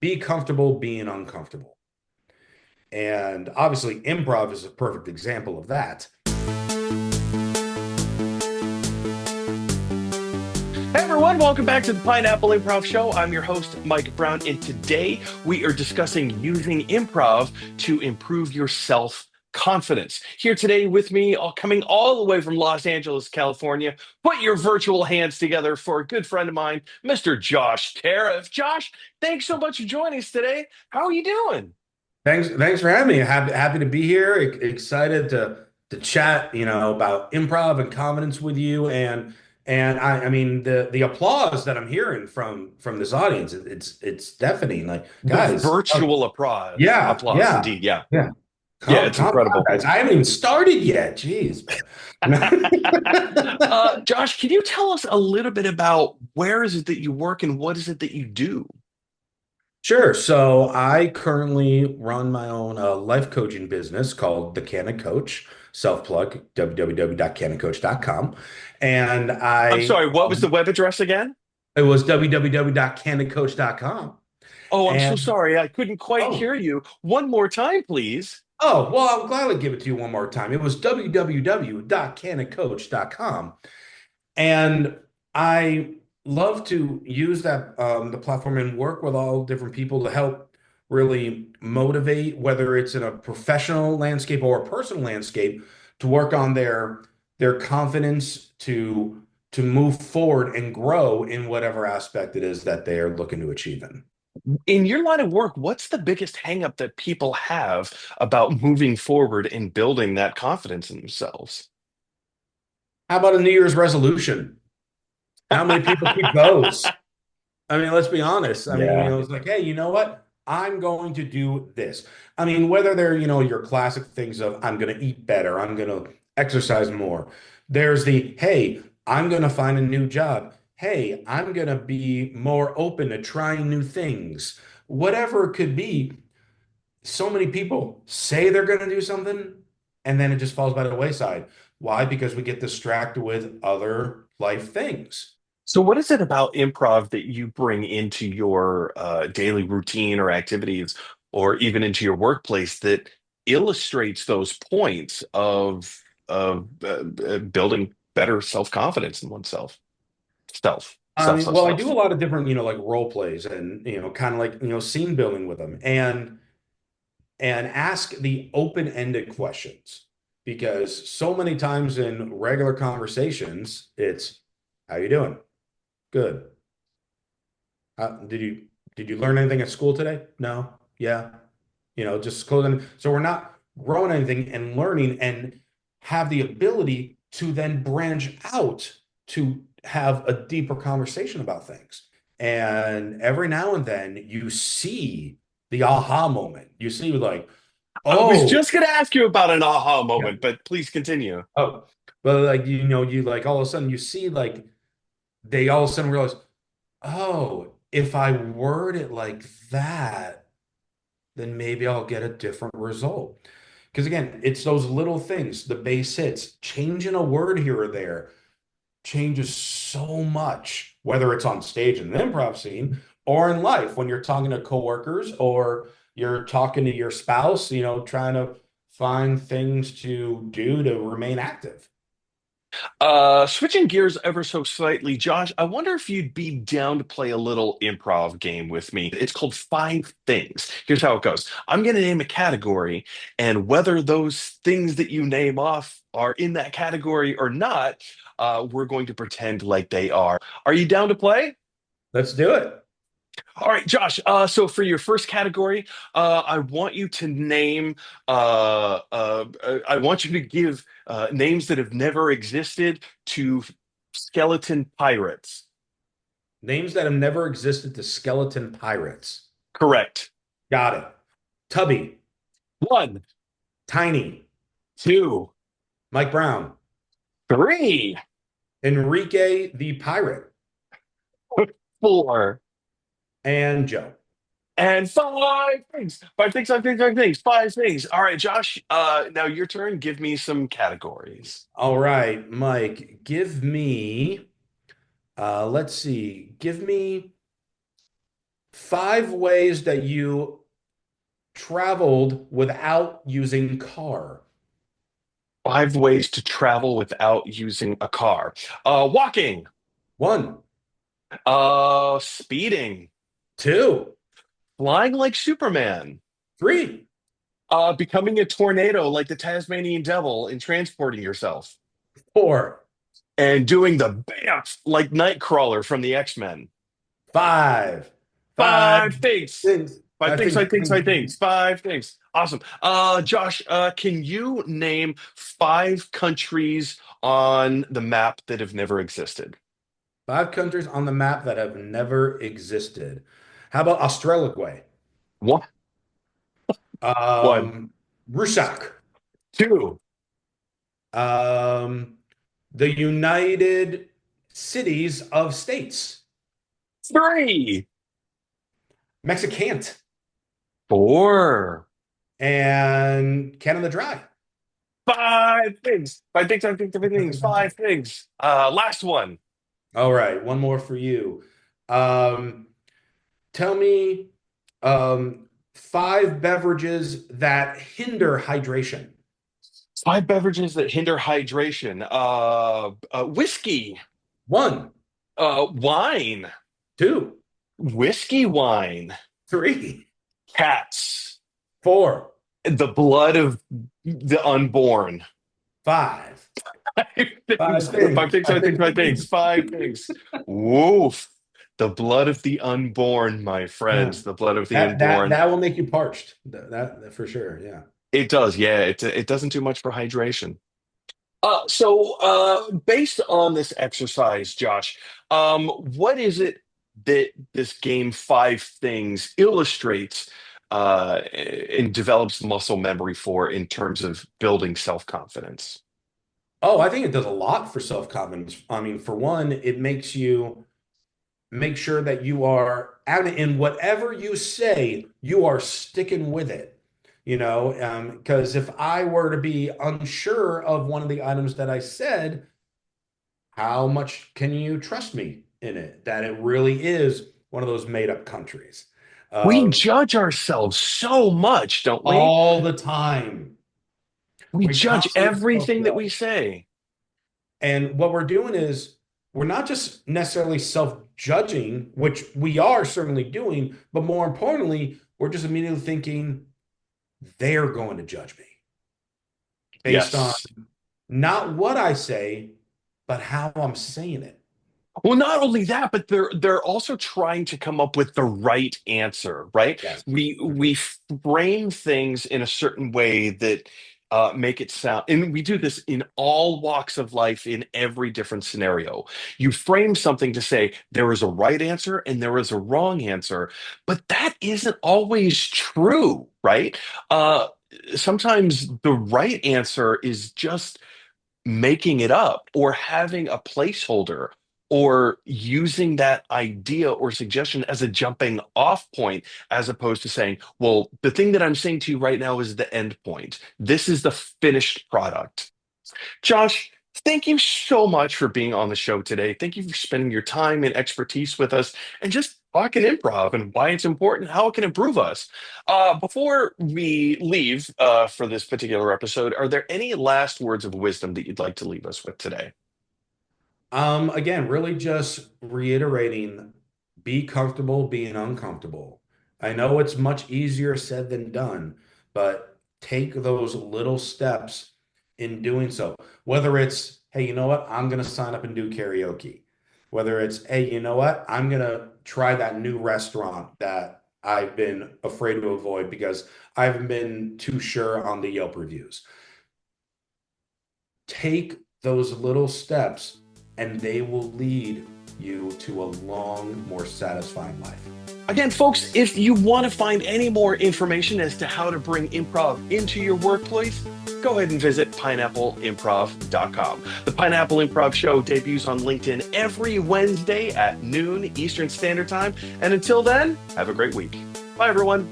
be comfortable being uncomfortable. And obviously, improv is a perfect example of that. Hey everyone, welcome back to the Pineapple Improv Show. I'm your host, Mike Brown, and today we are discussing using improv to improve your self-confidence. Here today with me, coming all the way from Los Angeles, California, put your virtual hands together for a good friend of mine, Mr. Josh Tariff. Josh, thanks so much for joining us today. How are you doing? Thanks for having me. Happy to be here. Excited to chat, about improv and confidence with you. And I mean the applause that I'm hearing from this audience, it's deafening. Like, The guys, virtual applause. yeah, Applause, yeah, indeed. Yeah. yeah. Yeah, Calm it's down, incredible. guys. I haven't even started yet. Jeez. Josh, can you tell us a little bit about where is it that you work and what is it that you do? Sure. So I currently run my own life coaching business called The Canon Coach, self-plug, www.canoncoach.com. And I'm sorry, what was the web address again? it was www.canoncoach.com. Oh, I'm so And sorry. I couldn't quite oh, hear you. One more time, please. well, I'll gladly give it to you one more time. It was www.canoncoach.com. And I love to use that the platform and work with all different people to help really motivate, whether it's in a professional landscape or a personal landscape, to work on their confidence to move forward and grow in whatever aspect it is that they are looking to achieve in. In your line of work, what's the biggest hangup that people have about moving forward and building that confidence in themselves? How about a New Year's resolution? How many people keep those? I mean, let's be honest. I mean, Yeah. it's like, hey, you know what? I'm going to do this. I mean, whether they're, your classic things of I'm going to eat better, I'm going to exercise more. There's the, hey, I'm going to find a new job. Hey, I'm going to be more open to trying new things. Whatever it could be, so many people say they're going to do something and then it just falls by the wayside. Why? Because we get distracted with other life things. So, what is it about improv that you bring into your daily routine or activities, or even into your workplace that illustrates those points of building better self confidence in oneself, self, I self, mean, self, well, I do a self. lot of different, like role plays and, kind of like, scene building with them and ask the open-ended questions because so many times in regular conversations, it's how you doing? Good. Did you learn anything at school today? No. Yeah. Just closing. So we're not growing anything and learning and have the ability to then branch out to have a deeper conversation about things. And every now and then you see the aha moment. You see like, I was oh, just going to ask you about an aha yeah. moment, but please continue. Oh, but like, you like all of a sudden you see like they all of a sudden realize, oh, if I word it like that, then maybe I'll get a different result. Because again, it's those little things, the base hits, changing a word here or there changes so much, whether it's on stage in an improv scene or in life when you're talking to coworkers or you're talking to your spouse, trying to find things to do to remain active. Switching gears ever so slightly, Josh, I wonder if you'd be down to play a little improv game with me. It's called Five Things. Here's how it goes. I'm going to name a category, and whether those things that you name off are in that category or not, we're going to pretend like they are. Are you down to play? Let's do it. All right, Josh. So for your first category, I want you to name. I want you to give names that have never existed to skeleton pirates. Names that have never existed to skeleton pirates. Correct. Got it. Tubby, One, Tiny, two, Mike Brown, three, Enrique the pirate, four, and Joe. and five things. Five things. Five things. Five things. Five things. All right, Josh. Now your turn. Give me some categories. All right, Mike, give me, let's see, give me 5 ways that you traveled without using car. 5 ways to travel without using a car. Walking, 1, speeding, 2, flying like Superman, 3, becoming a tornado like the Tasmanian devil and transporting yourself, 4, and doing the bamf like Nightcrawler from the X-Men. 5. 5 Five things. things. Five I things, think five things, five things, five things. Awesome. Josh, can you name 5 countries on the map that have never existed? 5 countries on the map that have never existed. How about Australia? One, one, Rusak. two, Um, the United Cities of States. three, Mexicant. four, And Canada Dry. 5 things. 5 things, 5 things, 5 things, 5 things. Last one. All right, one more for you. Um, tell me 5 beverages that hinder hydration. 5 beverages that hinder hydration. Whiskey, 1, wine, 2, whiskey wine, 3, cats, 4, the blood of the unborn. 5. Five 5 things, things. 5 things, 5 things, 5 things, 5 things. Woof. The blood of the unborn, my Yeah. friends. The blood of the That unborn. that will make you parched. That for sure. Yeah. It does, yeah. It doesn't do much for hydration. Based on this exercise, Josh, what is it that this game 5 things illustrates and develops muscle memory for in terms of building self-confidence? Oh, I think it does a lot for self-confidence. I mean, for one, it makes you make sure that you are out in whatever you say, you are sticking with it. Because if I were to be unsure of one of the items that I said, how much can you trust me in it? That it really is one of those made up countries. We Um, judge ourselves so much, don't we? all the time. We We judge constantly everything that we self-judge. say. And what we're doing is we're not just necessarily self-judging, which we are certainly doing, but more importantly, we're just immediately thinking they're going to judge me based on Yes. not what I say, but how I'm saying it. Well, not only that, but they're also trying to come up with the right answer, right? Yes. We frame things in a certain way that make it sound, and we do this in all walks of life in every different scenario. You frame something to say there is a right answer and there is a wrong answer, but that isn't always true, right? Uh, Sometimes the right answer is just making it up or having a placeholder or using that idea or suggestion as a jumping off point as opposed to saying, well, the thing that I'm saying to you right now is the end point. This is the finished product. Josh, thank you so much for being on the show today. Thank you for spending your time and expertise with us and just talking improv and why it's important, how it can improve us. Before we leave for this particular episode, are there any last words of wisdom that you'd like to leave us with today? Again, really just reiterating, be comfortable being uncomfortable. I know it's much easier said than done, but take those little steps in doing so. Whether it's, hey, you know what? I'm going to sign up and do karaoke. Whether it's, hey, you know what? I'm going to try that new restaurant that I've been afraid to avoid because I haven't been too sure on the Yelp reviews. Take those little steps and they will lead you to a long, more satisfying life. Again, folks, if you want to find any more information as to how to bring improv into your workplace, go ahead and visit pineappleimprov.com. The Pineapple Improv Show debuts on LinkedIn every Wednesday at noon Eastern Standard Time. And until then, have a great week. Bye, everyone.